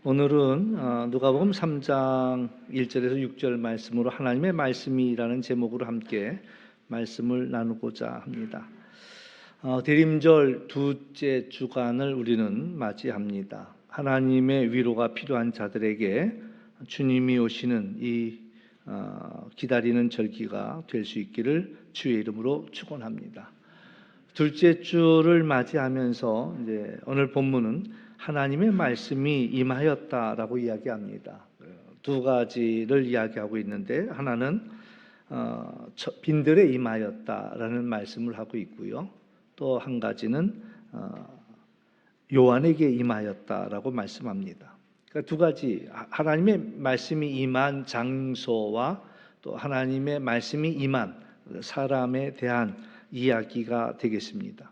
오늘은 누가복음 3장 1절에서 6절 말씀으로 하나님의 말씀이라는 제목으로 함께 말씀을 나누고자 합니다. 대림절 두째 주간을 우리는 맞이합니다. 하나님의 위로가 필요한 자들에게 주님이 오시는 이 기다리는 절기가 될 수 있기를 주의 이름으로 축원합니다. 둘째 주를 맞이하면서 이제 오늘 본문은 하나님의 말씀이 임하였다라고 이야기합니다. 두 가지를 이야기하고 있는데 하나는 빈들에 임하였다라는 말씀을 하고 있고요. 또 한 가지는 요한에게 임하였다라고 말씀합니다. 그러니까 두 가지, 하나님의 말씀이 임한 장소와 또 하나님의 말씀이 임한 사람에 대한 이야기가 되겠습니다.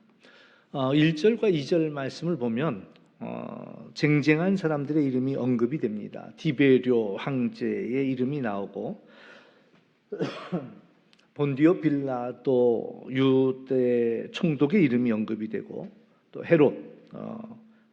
1절과 2절 말씀을 보면 쟁쟁한 사람들의 이름이 언급이 됩니다. 디베료 황제의 이름이 나오고 본디오 빌라도 유대 총독의 이름이 언급이 되고 또 헤롯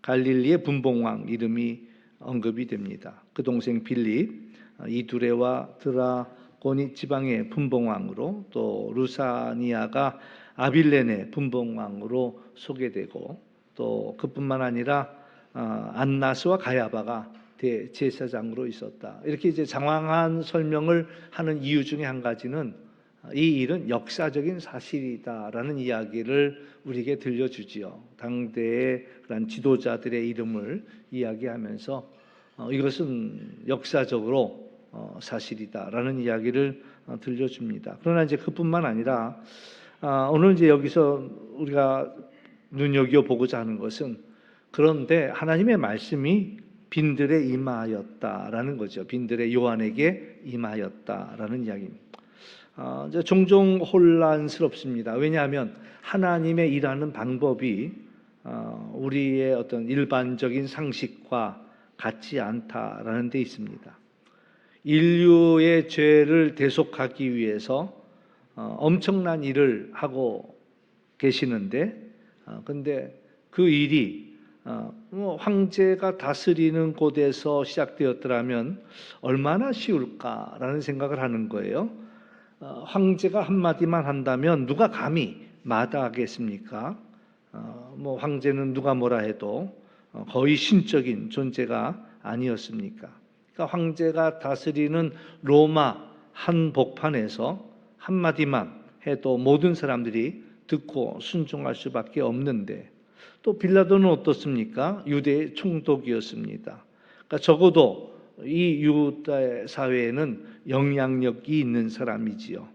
갈릴리의 분봉왕 이름이 언급이 됩니다. 그 동생 빌립 이두레와 드라고니 지방의 분봉왕으로 또 루사니아가 아빌레네 분봉왕으로 소개되고 또 그뿐만 아니라 안나스와 가야바가 대제사장으로 있었다. 이렇게 이제 장황한 설명을 하는 이유 중에 한 가지는 이 일은 역사적인 사실이다라는 이야기를 우리에게 들려주지요. 당대의 그런 지도자들의 이름을 이야기하면서 이것은 역사적으로 사실이다라는 이야기를 들려줍니다. 그러나 이제 그뿐만 아니라 오늘 이제 여기서 우리가 눈여겨 보고자 하는 것은 그런데 하나님의 말씀이 빈들에 임하였다라는 거죠. 빈들의 요한에게 임하였다라는 이야기입니다. 이제 종종 혼란스럽습니다. 왜냐하면 하나님의 일하는 방법이 우리의 어떤 일반적인 상식과 같지 않다라는 데 있습니다. 인류의 죄를 대속하기 위해서 엄청난 일을 하고 계시는데 근데 그 일이 황제가 다스리는 곳에서 시작되었더라면 얼마나 쉬울까라는 생각을 하는 거예요. 황제가 한마디만 한다면 누가 감히 마다하겠습니까? 황제는 누가 뭐라 해도 거의 신적인 존재가 아니었습니까? 그러니까 황제가 다스리는 로마 한복판에서 한마디만 해도 모든 사람들이 듣고 순종할 수밖에 없는데 또 빌라도는 어떻습니까? 유대의 총독이었습니다. 그러니까 적어도 이 유대 사회에는 영향력이 있는 사람이지요.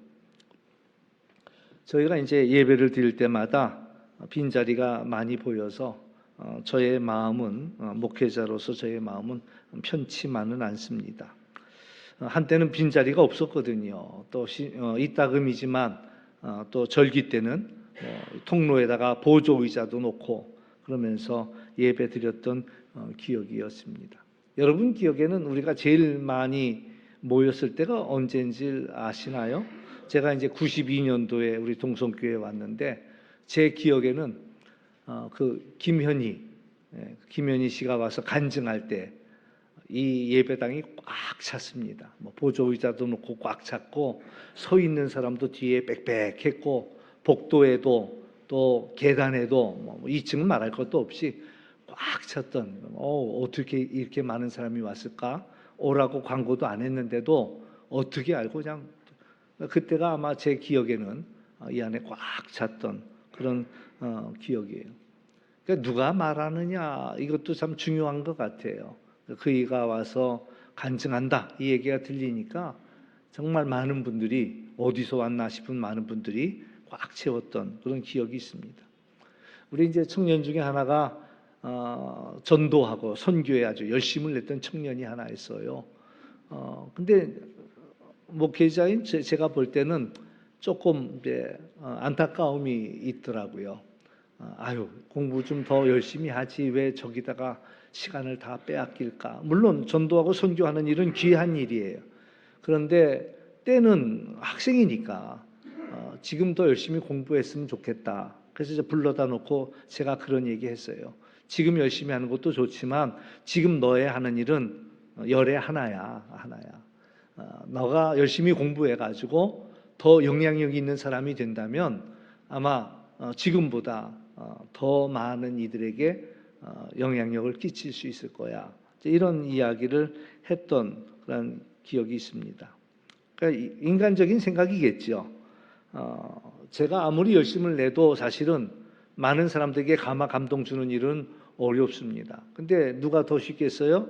저희가 이제 예배를 드릴 때마다 빈자리가 많이 보여서 저의 마음은 목회자로서 저의 마음은 편치만은 않습니다. 한때는 빈자리가 없었거든요. 또 이따금이지만 또 절기 때는 통로에다가 보조 의자도 놓고 그러면서 예배 드렸던 기억이었습니다. 여러분 기억에는 우리가 제일 많이 모였을 때가 언제인지 아시나요? 제가 이제 92년도에 우리 동성교회에 왔는데 제 기억에는 그 김현희 씨가 와서 간증할 때 이 예배당이 꽉 찼습니다. 보조 의자도 놓고 꽉 찼고 서 있는 사람도 뒤에 빽빽했고 복도에도 또 계단에도 2층은 말할 것도 없이 꽉 찼던 어떻게 이렇게 많은 사람이 왔을까? 오라고 광고도 안 했는데도 어떻게 알고 그냥 그때가 아마 제 기억에는 이 안에 꽉 찼던 그런 기억이에요. 그러니까 누가 말하느냐 이것도 참 중요한 것 같아요. 그이가 와서 간증한다 이 얘기가 들리니까 정말 많은 분들이 어디서 왔나 싶은 많은 분들이 꽉 채웠던 그런 기억이 있습니다. 우리 이제 청년 중에 하나가 전도하고 선교에 아주 열심을 냈던 청년이 하나 있어요. 근데 목회자인 제가 볼 때는 조금 이제 안타까움이 있더라고요. 공부 좀 더 열심히 하지 왜 저기다가 시간을 다 빼앗길까? 물론 전도하고 선교하는 일은 귀한 일이에요. 그런데 때는 학생이니까 지금 더 열심히 공부했으면 좋겠다. 그래서 이제 불러다 놓고 제가 그런 얘기 했어요. 지금 열심히 하는 것도 좋지만 지금 너의 하는 일은 열의 하나야. 너가 열심히 공부해가지고 더 영향력 있는 사람이 된다면 아마 지금보다 더 많은 이들에게 영향력을 끼칠 수 있을 거야. 이런 이야기를 했던 그런 기억이 있습니다. 그러니까 인간적인 생각이겠죠. 제가 아무리 열심을 내도 사실은 많은 사람들에게 감동 주는 일은 어렵습니다. 근데 누가 더 쉽겠어요?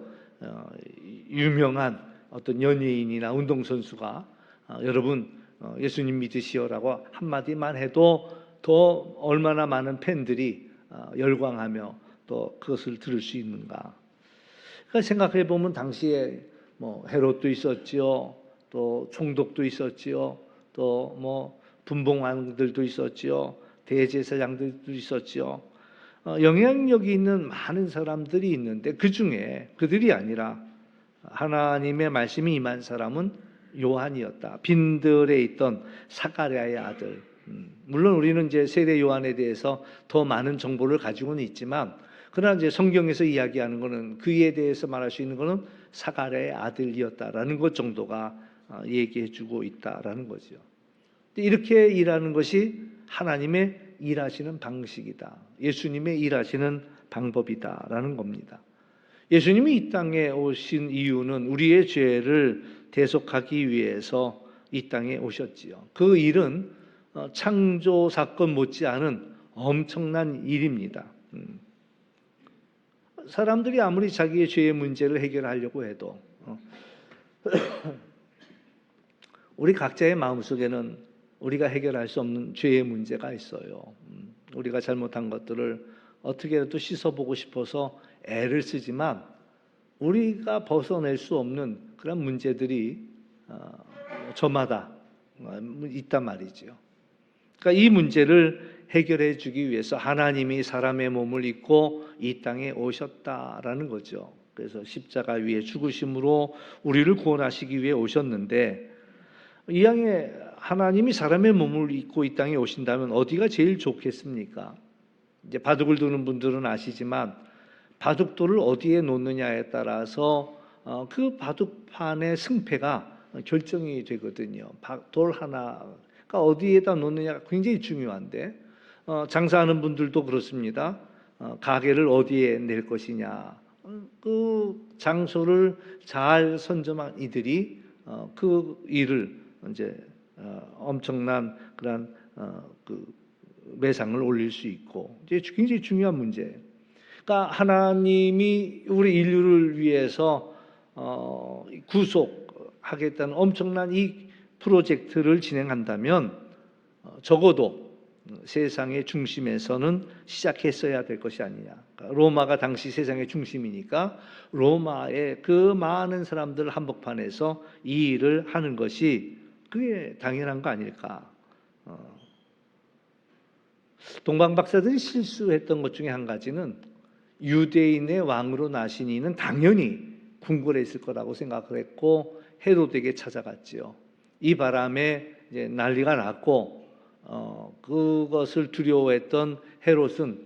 유명한 어떤 연예인이나 운동선수가 여러분 예수님 믿으시오라고 한마디만 해도 더 얼마나 많은 팬들이 열광하며 또 그것을 들을 수 있는가. 그러니까 생각해 보면 당시에 뭐 헤롯도 있었지요, 또 총독도 있었지요, 또 뭐 분봉왕들도 있었지요, 대제사장들도 있었지요. 영향력이 있는 많은 사람들이 있는데 그 중에 그들이 아니라 하나님의 말씀이 임한 사람은 요한이었다. 빈들에 있던 사가랴의 아들. 물론 우리는 이제 세례 요한에 대해서 더 많은 정보를 가지고는 있지만, 그러나 이제 성경에서 이야기하는 것은 그에 대해서 말할 수 있는 것은 사가랴의 아들이었다라는 것 정도가 얘기해주고 있다라는 거죠. 이렇게 일하는 것이 하나님의 일하시는 방식이다. 예수님의 일하시는 방법이다라는 겁니다. 예수님이 이 땅에 오신 이유는 우리의 죄를 대속하기 위해서 이 땅에 오셨지요. 그 일은 창조 사건 못지않은 엄청난 일입니다. 사람들이 아무리 자기의 죄의 문제를 해결하려고 해도 우리 각자의 마음속에는 우리가 해결할 수 없는 죄의 문제가 있어요. 우리가 잘못한 것들을 어떻게라도 씻어보고 싶어서 애를 쓰지만 우리가 벗어낼 수 없는 그런 문제들이 저마다 있단 말이죠. 그러니까 이 문제를 해결해 주기 위해서 하나님이 사람의 몸을 입고 이 땅에 오셨다라는 거죠. 그래서 십자가 위에 죽으심으로 우리를 구원하시기 위해 오셨는데, 이왕에 하나님이 사람의 몸을 입고 이 땅에 오신다면 어디가 제일 좋겠습니까? 이제 바둑을 두는 분들은 아시지만 바둑돌을 어디에 놓느냐에 따라서 그 바둑판의 승패가 결정이 되거든요. 돌 하나가 어디에다 놓느냐가 굉장히 중요한데, 장사하는 분들도 그렇습니다. 가게를 어디에 낼 것이냐, 그 장소를 잘 선점한 이들이 그 일을 이제 엄청난 그런 그 매상을 올릴 수 있고, 이제 굉장히 중요한 문제예요. 그러니까 하나님이 우리 인류를 위해서 구속하겠다는 엄청난 이 프로젝트를 진행한다면 적어도 세상의 중심에서는 시작했어야 될 것이 아니냐. 그러니까 로마가 당시 세상의 중심이니까 로마의 그 많은 사람들 한복판에서 이 일을 하는 것이 그게 당연한 거 아닐까. 동방 박사들이 실수했던 것 중에 한 가지는 유대인의 왕으로 나신 이는 당연히 궁궐에 있을 거라고 생각을 했고 헤롯에게 찾아갔지요. 이 바람에 이제 난리가 났고 그것을 두려워했던 헤롯은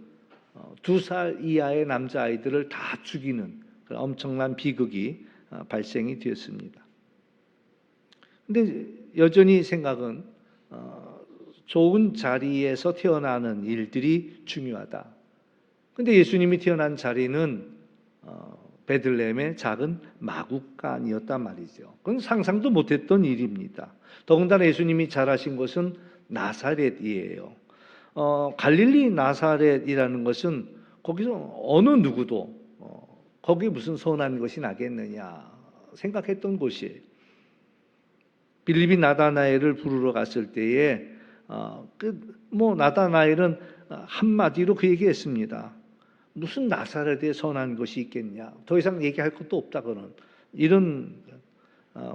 2살 이하의 남자아이들을 다 죽이는 그런 엄청난 비극이 발생이 되었습니다. 근데 여전히 생각은 좋은 자리에서 태어나는 일들이 중요하다. 근데 예수님이 태어난 자리는 베들레헴의 작은 마구간이었단 말이죠. 그건 상상도 못했던 일입니다. 더군다나 예수님이 자라신 곳은 나사렛이에요. 갈릴리 나사렛이라는 것은 거기서 어느 누구도 거기에 무슨 선한 것이 나겠느냐 생각했던 곳이에요. 빌립이 나다나엘을 부르러 갔을 때에 나다나엘은 한마디로 그 얘기했습니다. 무슨 나사렛에 선한 것이 있겠냐? 더 이상 얘기할 것도 없다 그런 이런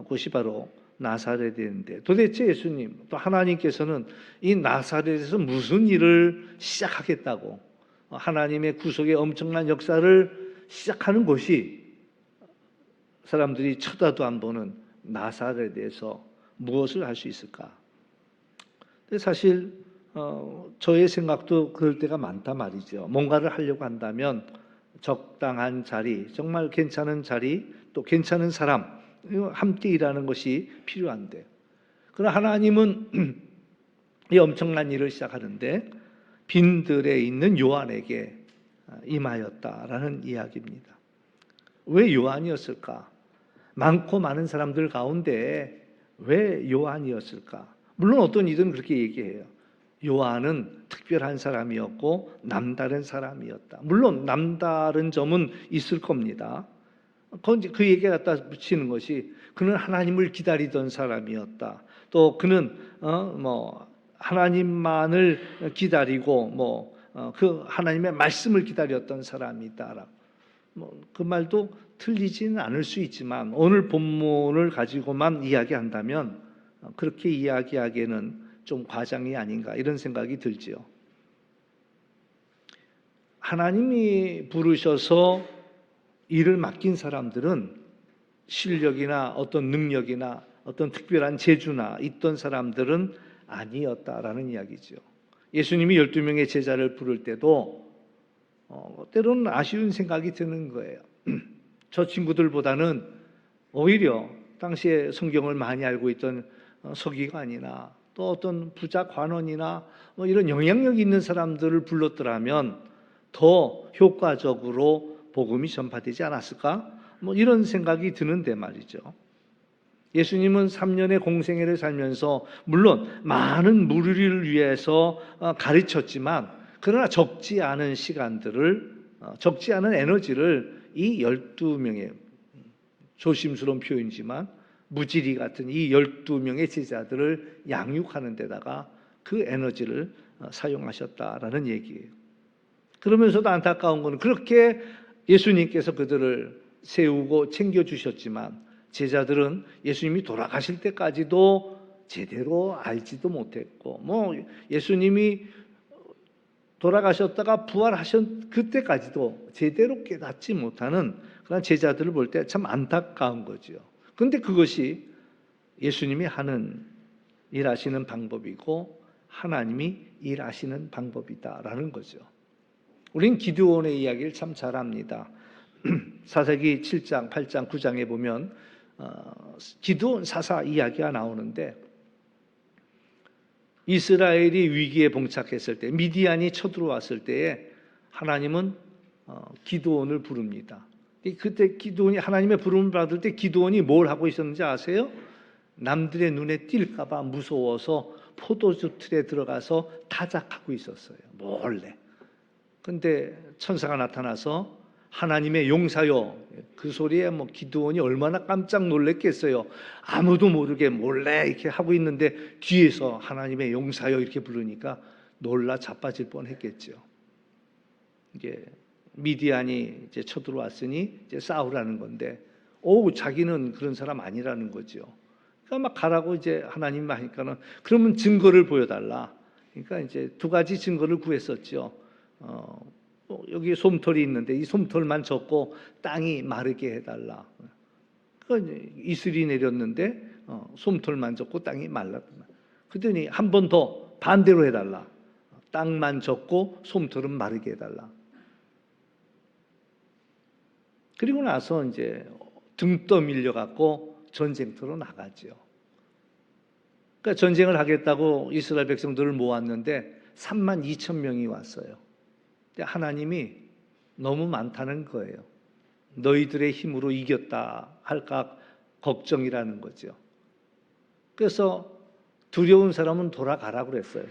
곳이 바로 나사렛인데, 도대체 예수님 또 하나님께서는 이 나사렛에서 무슨 일을 시작하겠다고 하나님의 구속의 엄청난 역사를 시작하는 곳이 사람들이 쳐다도 안 보는 나사렛에서 무엇을 할 수 있을까? 근데 사실 저의 생각도 그럴 때가 많단 말이죠. 뭔가를 하려고 한다면 적당한 자리, 정말 괜찮은 자리, 또 괜찮은 사람, 함께 일하는 것이 필요한데, 그러나 하나님은 이 엄청난 일을 시작하는데 빈들에 있는 요한에게 임하였다라는 이야기입니다. 왜 요한이었을까? 많고 많은 사람들 가운데 왜 요한이었을까? 물론 어떤 이들은 그렇게 얘기해요. 요한은 특별한 사람이었고 남다른 사람이었다. 물론 남다른 점은 있을 겁니다. 그 얘기 갖다 붙이는 것이 그는 하나님을 기다리던 사람이었다. 또 그는 하나님만을 기다리고 그 하나님의 말씀을 기다렸던 사람이다. 그 말도 틀리지는 않을 수 있지만 오늘 본문을 가지고만 이야기한다면 그렇게 이야기하기에는 좀 과장이 아닌가 이런 생각이 들지요. 하나님이 부르셔서 일을 맡긴 사람들은 실력이나 어떤 능력이나 어떤 특별한 재주나 있던 사람들은 아니었다라는 이야기죠. 예수님이 12명의 제자를 부를 때도 때로는 아쉬운 생각이 드는 거예요. 저 친구들보다는 오히려 당시에 성경을 많이 알고 있던 서기관이나 또 어떤 부자 관원이나 이런 영향력 있는 사람들을 불렀더라면 더 효과적으로 복음이 전파되지 않았을까? 이런 생각이 드는데 말이죠. 예수님은 3년의 공생애를 살면서 물론 많은 무리를 위해서 가르쳤지만 그러나 적지 않은 시간들을 적지 않은 에너지를 이 12명의 조심스러운 표현이지만 무지리 같은 이 12명의 제자들을 양육하는 데다가 그 에너지를 사용하셨다라는 얘기예요. 그러면서도 안타까운 것은 그렇게 예수님께서 그들을 세우고 챙겨주셨지만 제자들은 예수님이 돌아가실 때까지도 제대로 알지도 못했고 예수님이 돌아가셨다가 부활하신 그때까지도 제대로 깨닫지 못하는 그런 제자들을 볼 때 참 안타까운 거죠. 그런데 그것이 예수님이 하는 일하시는 방법이고 하나님이 일하시는 방법이다라는 거죠. 우린 기드온의 이야기를 참 잘 압니다. 사사기 7장, 8장, 9장에 보면 기드온 사사 이야기가 나오는데 이스라엘이 위기에 봉착했을 때 미디안이 쳐들어왔을 때에 하나님은 기드온을 부릅니다. 그때 기드온이 하나님의 부름을 받을 때 기드온이 뭘 하고 있었는지 아세요? 남들의 눈에 띌까 봐 무서워서 포도주 틀에 들어가서 타작하고 있었어요. 몰래. 근데 천사가 나타나서 하나님의 용사요. 그 소리에 기드온이 얼마나 깜짝 놀랐겠어요. 아무도 모르게 몰래 이렇게 하고 있는데 뒤에서 하나님의 용사요 이렇게 부르니까 놀라 자빠질 뻔했겠죠. 이게 미디안이 이제 쳐들어왔으니 이제 싸우라는 건데, 자기는 그런 사람 아니라는 거죠. 그러니까 막 가라고 이제 하나님이 하니까는 그러면 증거를 보여달라. 그러니까 이제 두 가지 증거를 구했었죠. 여기 솜털이 있는데 이 솜털만 젓고 땅이 마르게 해달라. 그 이슬이 내렸는데 솜털만 젓고 땅이 말랐다. 그랬더니 한 번 더 반대로 해달라. 땅만 젓고 솜털은 마르게 해달라. 그리고 나서 이제 등 떠밀려 갖고 전쟁터로 나가죠. 그러니까 전쟁을 하겠다고 이스라엘 백성들을 모았는데 32,000명이 왔어요. 하나님이 너무 많다는 거예요. 너희들의 힘으로 이겼다 할까 걱정이라는 거죠. 그래서 두려운 사람은 돌아가라고 그랬어요.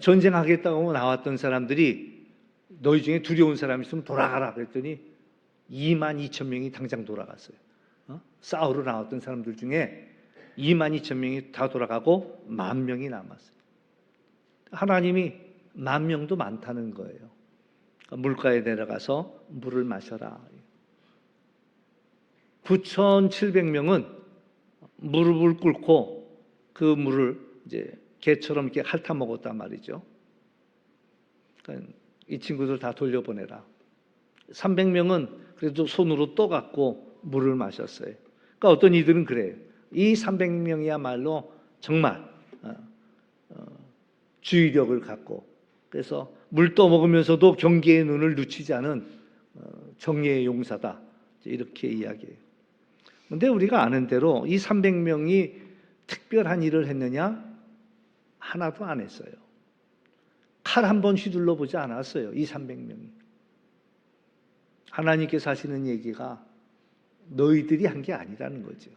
전쟁하겠다고 나왔던 사람들이 너희 중에 두려운 사람이 있으면 돌아가라 그랬더니 22,000명이 당장 돌아갔어요. 싸우러 나왔던 사람들 중에 22,000명이 다 돌아가고 10,000명이 남았어요. 하나님이 10,000명도 많다는 거예요. 물가에 내려가서 물을 마셔라. 9,700명은 무릎을 꿇고 그 물을 이제 개처럼 이렇게 핥아 먹었단 말이죠. 그러니까 이 친구들 다 돌려보내라. 300명은 그래도 손으로 떠갖고 물을 마셨어요. 그러니까 어떤 이들은 그래요. 이 300명이야말로 정말 주의력을 갖고, 그래서 물 떠먹으면서도 경계의 눈을 늦추지 않은 정의의 용사다, 이렇게 이야기해요. 그런데 우리가 아는 대로 이 300명이 특별한 일을 했느냐? 하나도 안 했어요. 칼 한 번 휘둘러 보지 않았어요, 이 300명이. 하나님께서 하시는 얘기가 너희들이 한 게 아니라는 거죠.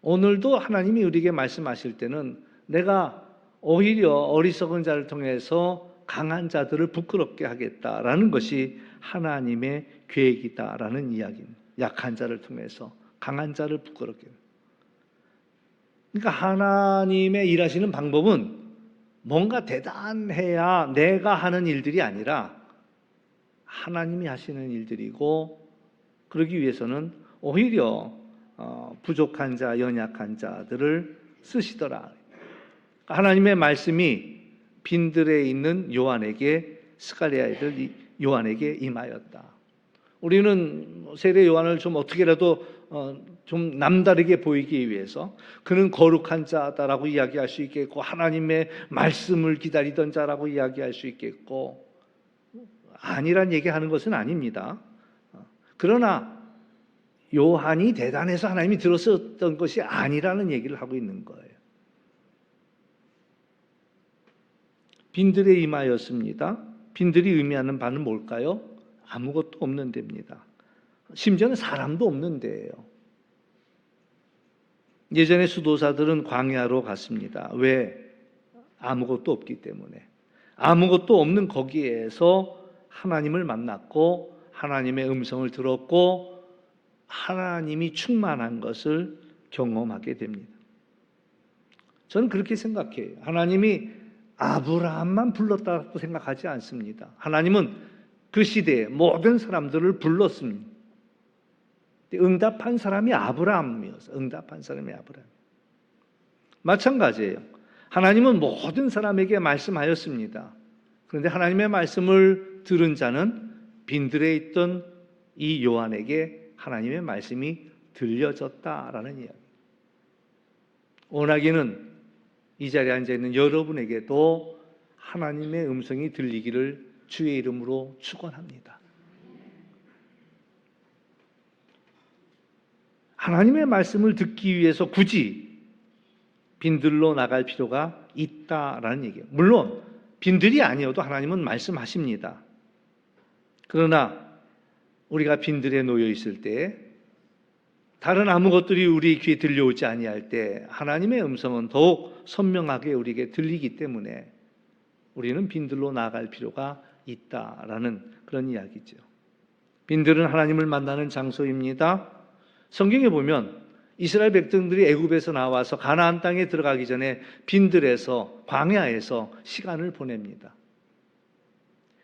오늘도 하나님이 우리에게 말씀하실 때는 내가 오히려 어리석은 자를 통해서 강한 자들을 부끄럽게 하겠다라는 것이 하나님의 계획이다라는 이야기입니다. 약한 자를 통해서 강한 자를 부끄럽게. 그러니까 하나님의 일하시는 방법은 뭔가 대단해야 내가 하는 일들이 아니라 하나님이 하시는 일들이고, 그러기 위해서는 오히려 부족한 자, 연약한 자들을 쓰시더라. 하나님의 말씀이 빈들에 있는 요한에게, 스가랴 아들 요한에게 임하였다. 우리는 세례 요한을 좀 어떻게라도 좀 남다르게 보이기 위해서 그는 거룩한 자다라고 이야기할 수 있겠고, 하나님의 말씀을 기다리던 자라고 이야기할 수 있겠고, 아니란 얘기하는 것은 아닙니다. 그러나 요한이 대단해서 하나님이 들었었던 것이 아니라는 얘기를 하고 있는 거예요. 빈들에 임하였습니다. 빈들이 의미하는 바는 뭘까요? 아무것도 없는 데입니다. 심지어는 사람도 없는 데예요. 예전에 수도사들은 광야로 갔습니다. 왜? 아무것도 없기 때문에. 아무것도 없는 거기에서 하나님을 만났고 하나님의 음성을 들었고 하나님이 충만한 것을 경험하게 됩니다. 저는 그렇게 생각해요. 하나님이 아브라함만 불렀다고 생각하지 않습니다. 하나님은 그 시대에 모든 사람들을 불렀습니다. 응답한 사람이 아브라함이었어요. 응답한 사람이 아브라함. 마찬가지예요. 하나님은 모든 사람에게 말씀하였습니다. 그런데 하나님의 말씀을 들은 자는 빈들에 있던 이 요한에게 하나님의 말씀이 들려졌다라는 이야기. 원하기는 이 자리에 앉아있는 여러분에게도 하나님의 음성이 들리기를 주의 이름으로 축원합니다. 하나님의 말씀을 듣기 위해서 굳이 빈들로 나갈 필요가 있다라는 얘기예요. 물론 빈들이 아니어도 하나님은 말씀하십니다. 그러나 우리가 빈들에 놓여 있을 때, 다른 아무것들이 우리 귀에 들려오지 아니할 때 하나님의 음성은 더욱 선명하게 우리에게 들리기 때문에 우리는 빈들로 나아갈 필요가 있다라는 그런 이야기죠. 빈들은 하나님을 만나는 장소입니다. 성경에 보면 이스라엘 백성들이 애굽에서 나와서 가나안 땅에 들어가기 전에 빈들에서, 광야에서 시간을 보냅니다.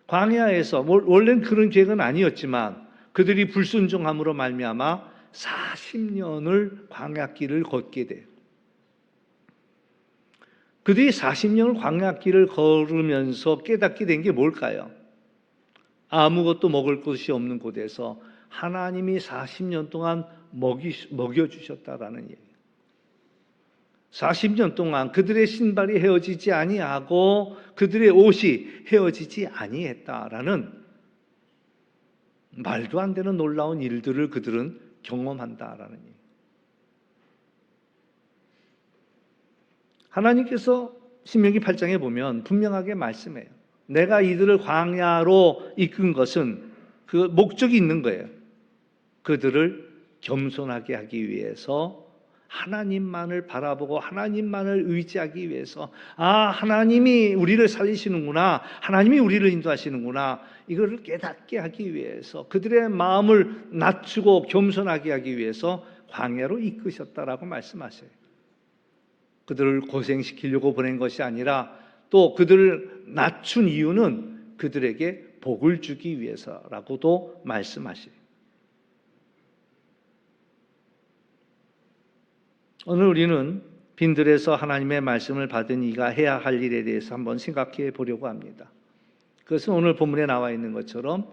광야에서, 원래는 그런 계획은 아니었지만 그들이 불순종함으로 말미암아 40년을 광야길을 걷게 돼요. 그들이 40년을 광야길을 걸으면서 깨닫게 된 게 뭘까요? 아무것도 먹을 것이 없는 곳에서 하나님이 40년 동안 먹여주셨다라는 얘기예요. 40년 동안 그들의 신발이 헤어지지 아니하고 그들의 옷이 헤어지지 아니했다라는 말도 안 되는 놀라운 일들을 그들은 경험한다라는 얘기예요. 하나님께서 신명기 8장에 보면 분명하게 말씀해요. 내가 이들을 광야로 이끈 것은 그 목적이 있는 거예요. 그들을 겸손하게 하기 위해서, 하나님만을 바라보고 하나님만을 의지하기 위해서, 하나님이 우리를 살리시는구나, 하나님이 우리를 인도하시는구나, 이거를 깨닫게 하기 위해서, 그들의 마음을 낮추고 겸손하게 하기 위해서 광야로 이끄셨다라고 말씀하셔요. 그들을 고생시키려고 보낸 것이 아니라, 또 그들을 낮춘 이유는 그들에게 복을 주기 위해서라고도 말씀하셔요. 오늘 우리는 빈들에서 하나님의 말씀을 받은 이가 해야 할 일에 대해서 한번 생각해 보려고 합니다. 그것은 오늘 본문에 나와 있는 것처럼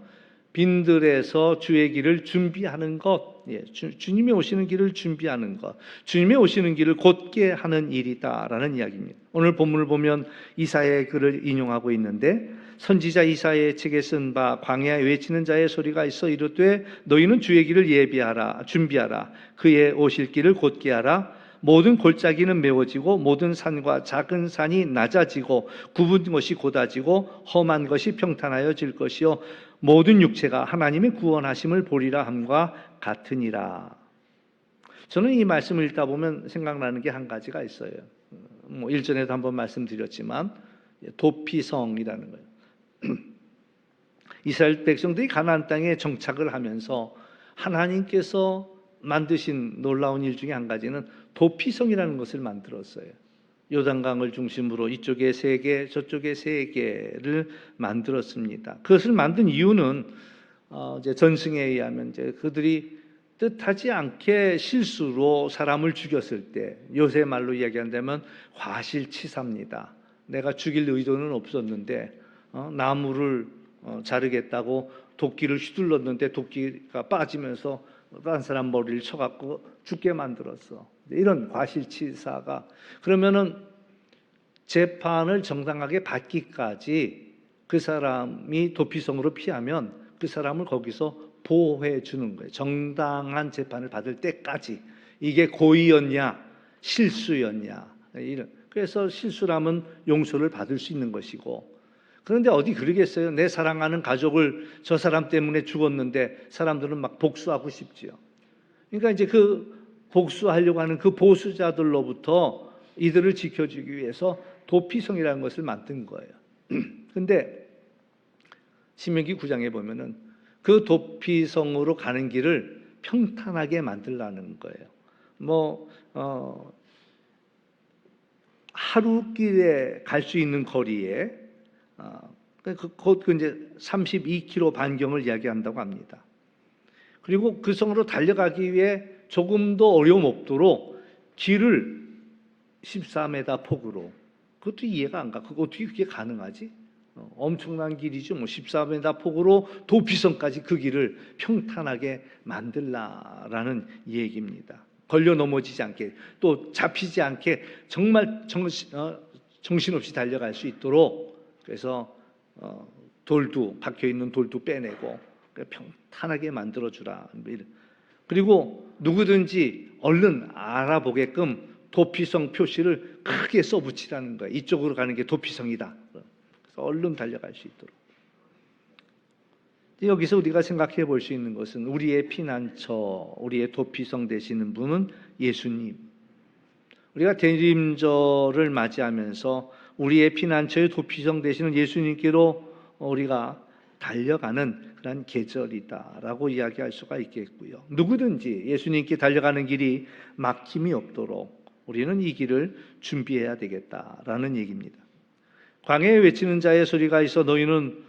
빈들에서 주의 길을 준비하는 것, 주님이 오시는 길을 준비하는 것, 주님이 오시는 길을 곧게 하는 일이다라는 이야기입니다. 오늘 본문을 보면 이사야의 글을 인용하고 있는데, 선지자 이사야의 책에 쓴 바 광야에 외치는 자의 소리가 있어 이르되 너희는 주의 길을 예비하라, 준비하라, 그의 오실 길을 곧게 하라. 모든 골짜기는 메워지고 모든 산과 작은 산이 낮아지고 굽은 것이 곧아지고 험한 것이 평탄하여질 것이요 모든 육체가 하나님의 구원하심을 보리라 함과 같으니라. 저는 이 말씀을 읽다 보면 생각나는 게 한 가지가 있어요. 일전에도 한번 말씀드렸지만 도피성이라는 거예요. 이스라엘 백성들이 가나안 땅에 정착을 하면서 하나님께서 만드신 놀라운 일 중에 한 가지는 도피성이라는 것을 만들었어요. 요단강을 중심으로 이쪽에 3개, 저쪽에 3개를 만들었습니다. 그것을 만든 이유는 이제 전승에 의하면 이제 그들이 뜻하지 않게 실수로 사람을 죽였을 때, 요새 말로 이야기한다면 과실치사입니다. 내가 죽일 의도는 없었는데 나무를 자르겠다고 도끼를 휘둘렀는데 도끼가 빠지면서 다른 사람 머리를 쳐갖고 죽게 만들었어. 이런 과실치사가, 그러면은 재판을 정당하게 받기까지 그 사람이 도피성으로 피하면 그 사람을 거기서 보호해 주는 거예요. 정당한 재판을 받을 때까지. 이게 고의였냐 실수였냐, 이런. 그래서 실수라면 용서를 받을 수 있는 것이고, 그런데 어디 그러겠어요? 내 사랑하는 가족을 저 사람 때문에 죽었는데 사람들은 막 복수하고 싶지요. 그러니까 이제 그 복수하려고 하는 그 보수자들로부터 이들을 지켜주기 위해서 도피성이라는 것을 만든 거예요. 근데 신명기 9장에 보면은 그 도피성으로 가는 길을 평탄하게 만들라는 거예요. 하루길에 갈 수 있는 거리에 곧 이제 32km 반경을 이야기한다고 합니다. 그리고 그 성으로 달려가기 위해 조금도 어려움 없도록 길을 14m 폭으로, 그것도 이해가 안 가. 어떻게 그게 가능하지? 엄청난 길이죠. 14m 폭으로 도피성까지 그 길을 평탄하게 만들라라는 얘기입니다. 걸려 넘어지지 않게, 또 잡히지 않게 정말 정신없이 달려갈 수 있도록. 그래서 돌도, 박혀있는 돌도 빼내고 평탄하게 만들어주라. 그리고 누구든지 얼른 알아보게끔 도피성 표시를 크게 써붙이라는 거예요. 이쪽으로 가는 게 도피성이다. 그래서 얼른 달려갈 수 있도록. 여기서 우리가 생각해 볼 수 있는 것은 우리의 피난처, 우리의 도피성 되시는 분은 예수님. 우리가 대림절을 맞이하면서 우리의 피난처의 도피성 되시는 예수님께로 우리가 달려가는 그런 계절이다라고 이야기할 수가 있겠고요. 누구든지 예수님께 달려가는 길이 막힘이 없도록 우리는 이 길을 준비해야 되겠다라는 얘기입니다. 광야에 외치는 자의 소리가 있어 너희는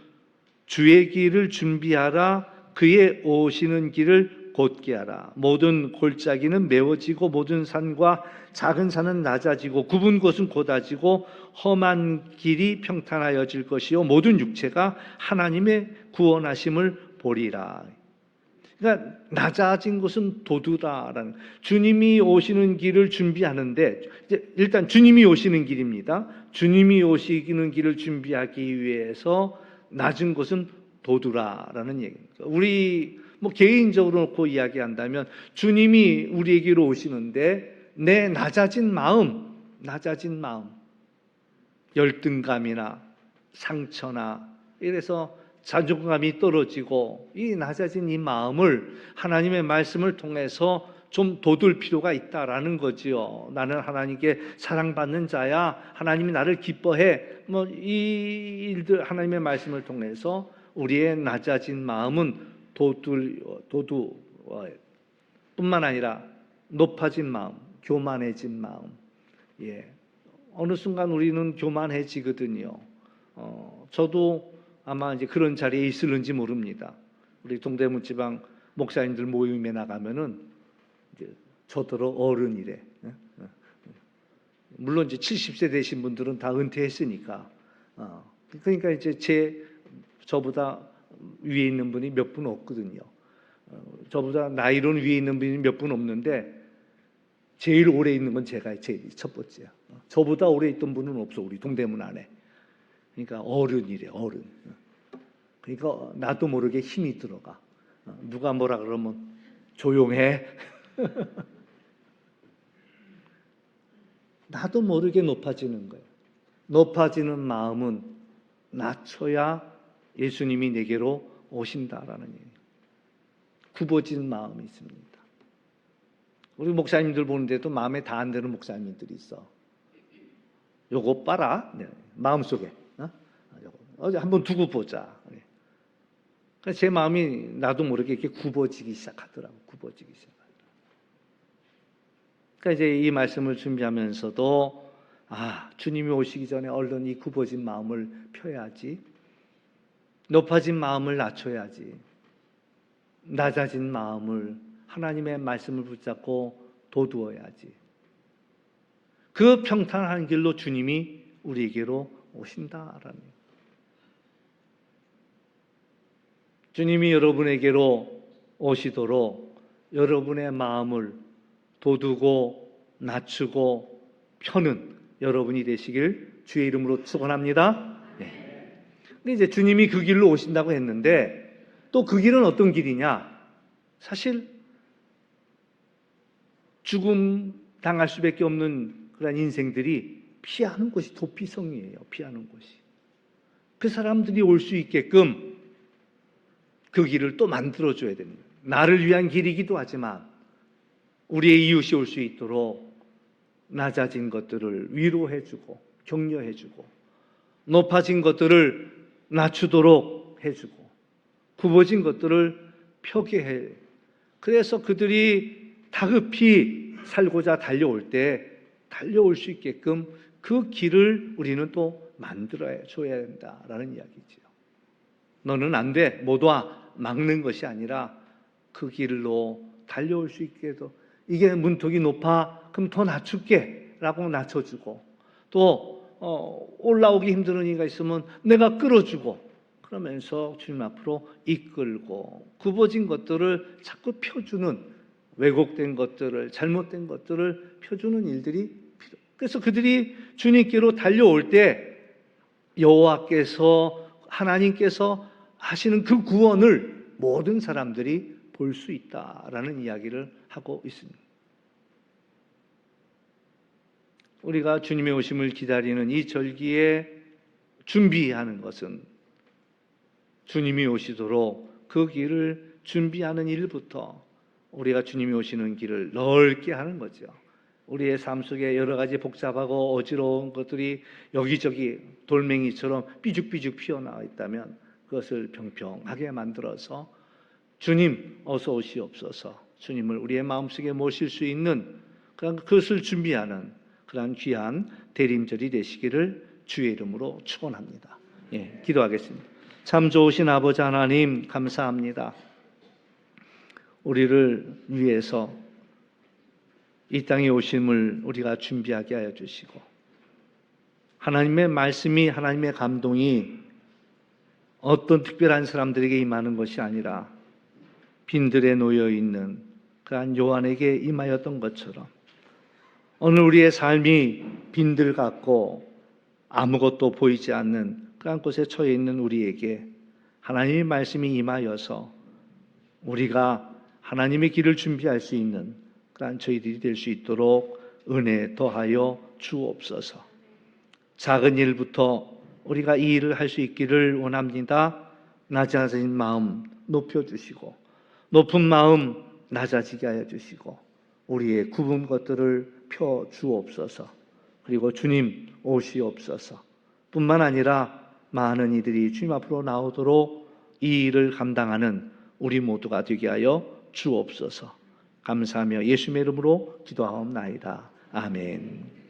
주의 길을 준비하라, 그의 오시는 길을 곧게 하라. 모든 골짜기는 메워지고 모든 산과 작은 산은 낮아지고 굽은 곳은 곧아지고 험한 길이 평탄하여질 것이요 모든 육체가 하나님의 구원하심을 보리라. 그러니까 낮아진 곳은 도두다라는, 주님이 오시는 길을 준비하는데, 일단 주님이 오시는 길입니다. 주님이 오시는 길을 준비하기 위해서 낮은 곳은 도두라라는 얘기입니다. 우리 개인적으로 놓고 이야기한다면 주님이 우리에게로 오시는데 내 낮아진 마음, 열등감이나 상처나 이래서 자존감이 떨어지고 이 낮아진 이 마음을 하나님의 말씀을 통해서 좀 돋울 필요가 있다라는 거지요. 나는 하나님께 사랑받는 자야, 하나님이 나를 기뻐해, 이 일들 하나님의 말씀을 통해서 우리의 낮아진 마음은 도두어야, 뿐만 아니라 높아진 마음, 교만해진 마음. 어느 순간 우리는 교만해지거든요. 저도 아마 이제 그런 자리에 있을는지 모릅니다. 우리 동대문 지방 목사님들 모임에 나가면은 이제 저더러 어른이래. 물론 이제 70세 되신 분들은 다 은퇴했으니까. 그러니까 이제 저보다 위에 있는 분이 몇 분 없거든요. 저보다 나이로는 위에 있는 분이 몇 분 없는데 제일 오래 있는 건 제가 제일 첫 번째야. 저보다 오래 있던 분은 없어, 우리 동대문 안에. 그러니까 어른이래, 어른. 그러니까 나도 모르게 힘이 들어가. 누가 뭐라 그러면 조용해. 나도 모르게 높아지는 거예요. 높아지는 마음은 낮춰야 예수님이 내게로 오신다라는 얘기예요. 굽어진 마음이 있습니다. 우리 목사님들 보는데도 마음에 다 안 드는 목사님들이 있어. 요거 봐라. 네. 마음속에. 어제 한번 두고 보자. 그래서 제 마음이 나도 모르게 이렇게 굽어지기 시작하더라고. 굽어지기 시작하더라고. 그러니까 이제 이 말씀을 준비하면서도 주님이 오시기 전에 얼른 이 굽어진 마음을 펴야지. 높아진 마음을 낮춰야지. 낮아진 마음을 하나님의 말씀을 붙잡고 도두어야지. 그 평탄한 길로 주님이 우리에게로 오신다라는. 주님이 여러분에게로 오시도록 여러분의 마음을 도두고 낮추고 펴는 여러분이 되시길 주의 이름으로 축원합니다. 네. 근데 이제 주님이 그 길로 오신다고 했는데 또 그 길은 어떤 길이냐? 사실 죽음 당할 수밖에 없는 그런 인생들이 피하는 곳이 도피성이에요. 피하는 곳이. 그 사람들이 올 수 있게끔 그 길을 또 만들어줘야 됩니다. 나를 위한 길이기도 하지만 우리의 이웃이 올 수 있도록 낮아진 것들을 위로해주고 격려해주고 높아진 것들을 낮추도록 해주고 굽어진 것들을 펴게 해. 그래서 그들이 다급히 살고자 달려올 때 달려올 수 있게끔 그 길을 우리는 또 만들어 줘야 된다라는 이야기죠. 너는 안 돼, 못 와, 막는 것이 아니라 그 길로 달려올 수 있게 해도 이게 문턱이 높아, 그럼 더 낮출게 라고 낮춰주고 또 올라오기 힘든 이가 있으면 내가 끌어주고 그러면서 주님 앞으로 이끌고 굽어진 것들을 자꾸 펴주는 왜곡된 것들을 잘못된 것들을 펴주는 일들이 필요. 그래서 그들이 주님께로 달려올 때 여호와께서 하나님께서 하시는 그 구원을 모든 사람들이 볼 수 있다라는 이야기를 하고 있습니다. 우리가 주님의 오심을 기다리는 이 절기에 준비하는 것은 주님이 오시도록 그 길을 준비하는 일부터 우리가 주님이 오시는 길을 넓게 하는 거죠. 우리의 삶 속에 여러 가지 복잡하고 어지러운 것들이 여기저기 돌멩이처럼 삐죽삐죽 피어나와 있다면 그것을 평평하게 만들어서 주님 어서 오시옵소서, 주님을 우리의 마음속에 모실 수 있는 그것을 준비하는 그러한 귀한 대림절이 되시기를 주의 이름으로 축원합니다. 기도하겠습니다. 참 좋으신 아버지 하나님 감사합니다. 우리를 위해서 이 땅에 오심을 우리가 준비하게 하여 주시고 하나님의 말씀이 하나님의 감동이 어떤 특별한 사람들에게 임하는 것이 아니라 빈들에 놓여 있는 그러한 요한에게 임하였던 것처럼 오늘 우리의 삶이 빈들 같고 아무것도 보이지 않는 그런 곳에 처해 있는 우리에게 하나님의 말씀이 임하여서 우리가 하나님의 길을 준비할 수 있는 그런 저희들이 될 수 있도록 은혜 더하여 주옵소서. 작은 일부터 우리가 이 일을 할 수 있기를 원합니다. 낮아진 마음 높여주시고 높은 마음 낮아지게 하여 주시고 우리의 굽은 것들을 펴 주옵소서. 그리고 주님 오시옵소서. 뿐만 아니라 많은 이들이 주님 앞으로 나오도록 이 일을 감당하는 우리 모두가 되게 하여 주옵소서. 감사하며 예수님의 이름으로 기도하옵나이다. 아멘.